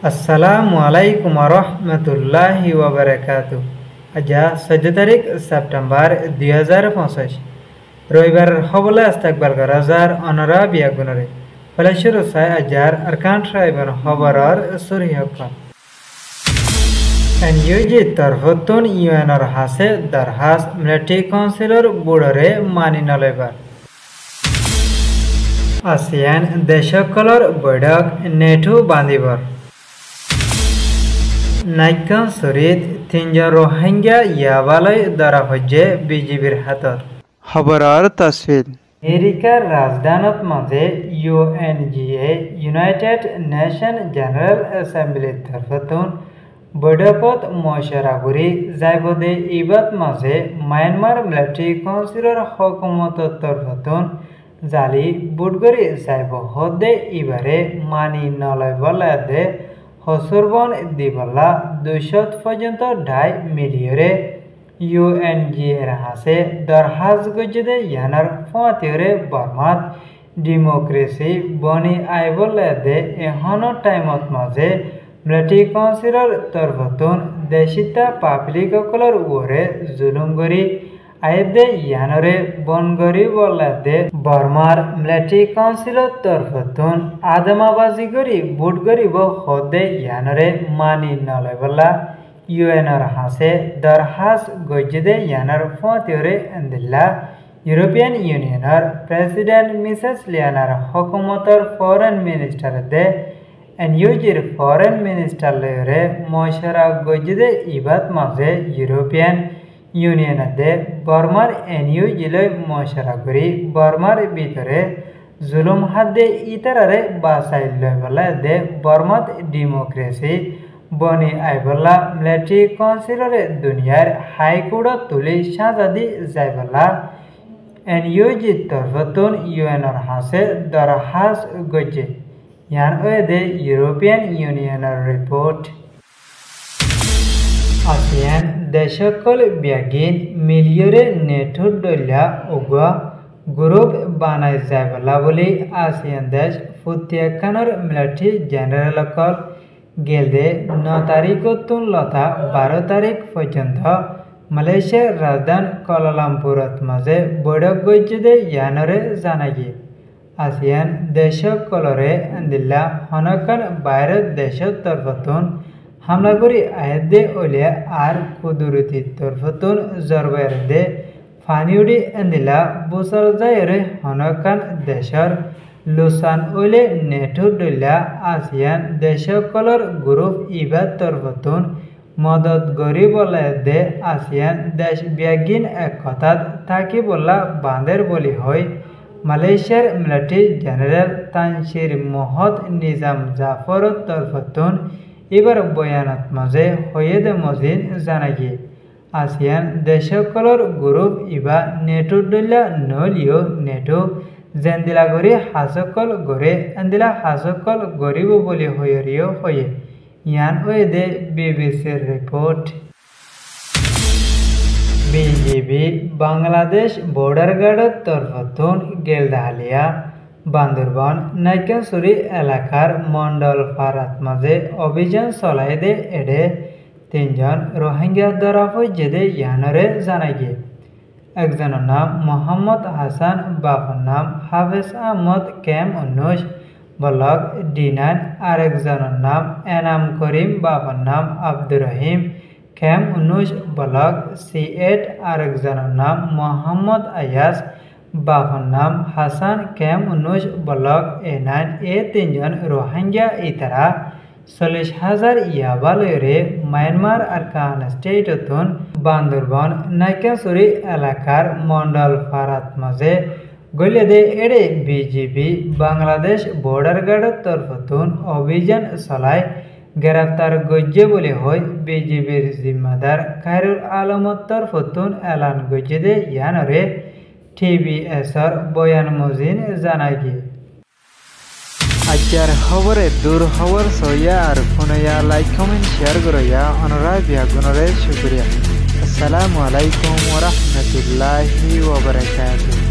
আসসালামু আলাইকুম রহমতুল্লাহি ওয়াবারাকাতু। আজ 14 তারিখ সেপ্টেম্বর 2025 রবিবার হবলে আস্তাকবাল গরাজার অনরা বিয়াগুনরে ফলেশ্বর সাই আজার আরকান ট্রাইবন খবরর সুরি হকম এনইউজি তরফতুন ইউএনর হাসে দরহাস মিলিটারি কাউন্সিলর বুড়রে মানি নলেবার আসিয়ান দেশকলর বৈঠক নেটো বান্ধিবর নাইকান শরীদ তিনজন রোহিঙ্গা ইয়াবালয় ধরা হয়েছে বিজিবির হাতত খবরের তসফিল আমেরিকার রাজধানীত মাঝে ইউএনজিএ ইউনাইটেড নেশন জেনারেল এসেম্বলির তরফতুন বৈঠকত মশারা করি যাইবদে ইবাত মাঝে মায়ানমার মিলিটারি কাউন্সিলর হকুমতর তরফতুন জালি বুটগরি যাইব হদে ইবারে মানি নলয় বলে দে হসুরবন দিবলা 200 পর্যন্ত 2.5 মিলিয়রে ইউএনজিএর হাসে দরহাজ গজদে ইয়ানার ফাঁতিরে বর্মাত ডেমোক্রেসি বনি আইবলে দে এখনো টাইমত মাঝে মিলিটারি কাউন্সিলর তরফতুন দেশিতা পাবলিক সকলের উপরে জুলুম করি আইদে ইয়ানরে বনগরি বলে দে বর্মার মিলিটারি কাউন্সিলর তরফতুন আদমাবাজি করি বুট করিব হদে ইয়ানরে মানি নলয় বলা ইউএনর হাসে দরহাস গজদে ইয়ানর ফাঁতিরে এন্দিল্লা ইউরোপিয়ান ইউনিয়নের প্রেসিডেন্ট মিসেস লিয়ানার হকুমতর ফরেন মিনিস্টার দে এনইউজির ফরেন মিনিস্টার লয়রে মশারা গজদে ইবাত মাঝে ইউরোপিয়ান ইউনিয়ন দে বর্মার এনইউজিলয় মশারা করি বর্মার ভিতরে জুলুম হাতে ইতারারে বাসাই লয় বলে দে বর্মাত ডেমোক্রেসি বনি আইবলা মিলিটারি কাউন্সিলরে দুনিয়ার হাইকোর্টত তুলি সাজাদি যাইবলা এনইউজি তরফতুন ইউএনর হাসে দরহাস গজে ইয়ান দে ইউরোপিয়ান ইউনিয়নের রিপোর্ট আসিয়ান দেশকল ব্যাগিন মিলিয়রে নেটোর দলিয়া উগা গ্রুপ বানাই যাইবলা বলি আসিয়ান দেশ ফুতিয়াখানোর মিলিটারি জেনারেলকল গেলদে 9 তারিখতুন লতা 12 তারিখ পর্যন্ত মালয়েশিয়ার রাজধানী কুয়ালালামপুরত মাঝে বৈঠক গজদে ইয়ানরে জানাগি আসিয়ান দেশকলরে আন্দিল্লা হনকান বাইরের দেশের তরফতুন হামলা করি আয়াদে ওলিয়া আর কুদরতি তরফতুন জরবায়ের দে ফানিউডি আন্দিলা বুসার যায়রে হনকান দেশের লুসান ওলে নেটো দলিয়া আসিয়ান দেশকলর গ্রুপ ইবাদ তরফতুন মদত গরি বলে দে আসিয়ান দেশ ব্যাগিন এক কথাত থাকি বলা বাঁধের বলি হয় মালয়েশিয়ার মিলিটারি জেনারেল তানসির মহদ নিজাম জাফর তরফতুন এবার বয়ানত মাঝে হয়েদে মজিদ জানাগি আসিয়ান দেশকলর গ্রুপ ইবা নেটো দলিয়া নলিও নেটো জেন্দিলা গরি হাসকল গড়ে এন্দিলা হাসকল গরিব বলি হইরিও হয়ে ইয়ান দে বিবিসির রিপোর্ট বিজিবি বাংলাদেশ বর্ডার গার্ডের তরফতুন গেলদাহালিয়া বান্দরবান নাইকানসুরি এলাকার মন্ডল ফারাত মাঝে অভিযান চলাই দে এডে 3 জন রোহিঙ্গা ধরা হয়েছে ইয়ানরে জানাইগে একজনের নাম মোহাম্মদ হাসান বাবার নাম হাফেজ আহমদ ক্যাম 19 বলক D9 আর একজনের নাম এনাম করিম বাবার নাম আব্দুর রহিম ক্যাম 19 বলক C8 আর একজনের নাম মোহাম্মদ আয়াস বাবার নাম হাসান ক্যাম 19 বলক A9 এ 3 জন রোহিঙ্গা ইতারা 40,000 ইয়াবালয়রে মায়ানমার আরকান স্টেটতুন বান্দরবান নাইকানসুরি এলাকার মন্ডল ফারাত মাঝে গলে দে এড়ে বিজিবি বাংলাদেশ বর্ডার গার্ডের তরফতুন অভিযান চলায় গ্রেফতার গজ্জে বলে হয় বিজিবির জিম্মাদার খায়রুল আলমত তরফতুন এলান গজ্জে দে ইয়ানরে TBSর বয়ান মজিন জানাগি আজকের খবরে দূর খবর সইয়া আর ফোনয়া লাইক কমেন্ট শেয়ার করয়া অনরা বিয়াগুনরে শুকরিয়া। আসসালামু আলাইকুম ওয়া রাহমাতুল্লাহি ওয়া বারাকাতুহু।